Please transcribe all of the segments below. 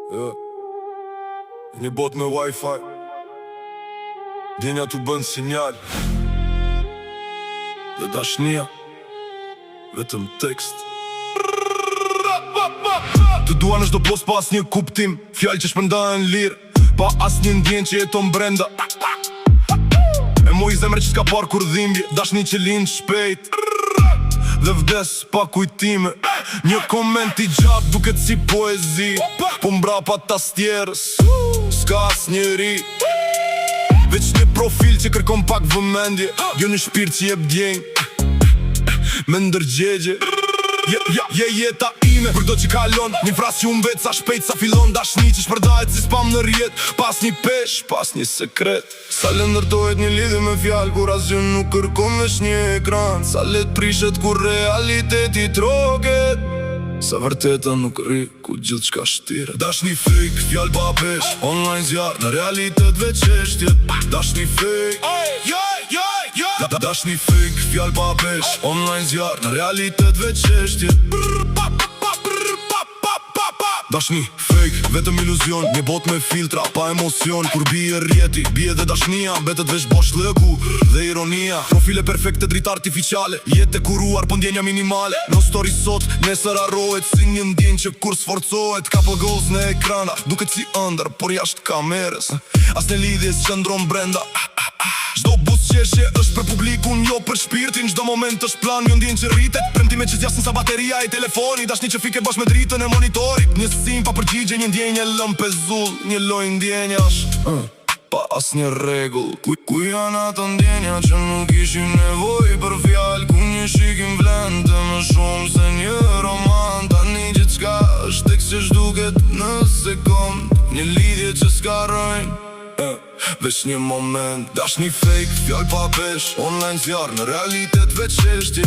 Një bot me Wi-Fi, djenja t'u bën sinjal, dhe dashnia vetëm tekst. Të duan është do post pa as një kuptim, fjallë që shpërndajnë lirë, pa as një ndjen që jeton brenda. E mu i zemre që s'ka par kur dhimbje, dashni që linë shpejt dhe vdes pa kujtime. Një koment i gjatë duket si poezi, po mbrapa tastjerës s'ka as njeri. Veç një profil që kërkom pak vëmendje, jo një shpirt që jep djenjë me ndërgjegje. Je jeta ime, për do që kalon, një fras që unë vetë sa shpejt sa filon. Dashni që shpërdajet si spam në rjet, pas një pesh, pas një sekret. Sa le ndërtojt një lidhje me fjall, kur asgjë nuk kërkon vesh një ekran. Sa le t'prishet kur realiteti troket, sa vërteta nuk ri, ku gjithë qka shtire. Dashni fake, fjall pa pesh, online zjarë, në realitet veçeshtjet. Dashni fake, dashni fake, fjall pa pesh, online zjarë, në realitet veçeshtjet. Dashni fake, vetëm iluzion, një bot me filtra, pa emocion. Kur bie rjeti, bie dhe dashnia, betet veç bosh lëku dhe ironia. Profile perfekte, dritë artificiale, jetë e kuruar, po ndjenja minimale. No story sot, nesër arrohet, si një ndjen që kur sforcohet. Couple goals në ekrana, duket si ëndër, por jashtë kamerës. As në lidhjes që ndron brenda. Çdo bus qeshje është për publikun, jo për shpirtin. Çdo moment është plan, jo ndjen që rritet. Premtime që zjasin sa bateria e telefoni. Dashni që fike bash me dritën e monitorit. Një sim pa përgjigje, një ndjenje lëm pezull. Një loj ndjenjash pa as një regull. Ku janë ato ndjenja që nuk ishin nevoj për fjall, ku një shikim vlente më shumë se një roman. Tani gjithë qka është tek që shduket në sekund. Një lidhje që s'ka rëjnë, veç një moment. Dashni fake, fjall pa pesh, online zjarë, në realitet veçeshtje.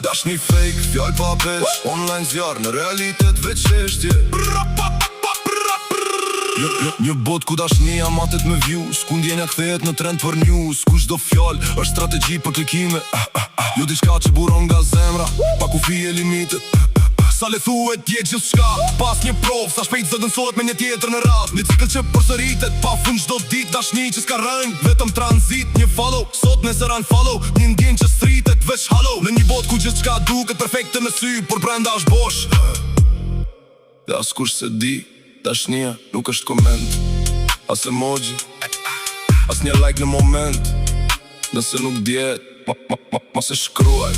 Dashni fake, fjall pa pesh, online zjarë, në realitet veçeshtje. Një bot ku dashnia matet me views, ku ndjenja kthehet në trend për news. Ku çdo fjall është strategji për klikime, jo diçka që buron nga zemra, pa kufi e limitet. Sa le thuet tje gjithë shka, pas një prov, sa shpejt zë dënsohet me një tjetër në radh. Një cikl që përsëritet, pa fund çdo dit. Dashni që s'ka rënjë, vetëm transit. Një follow, sot nesër unfollow. Një ndjen që stritet, veç hollow. Në një bot ku gjithë shka duket perfekte në sy, por brenda është bosh. Dhe askush se di, dashnia nuk është koment, as emoji, as një like në moment. Nëse nuk djet, ma se shkruaj.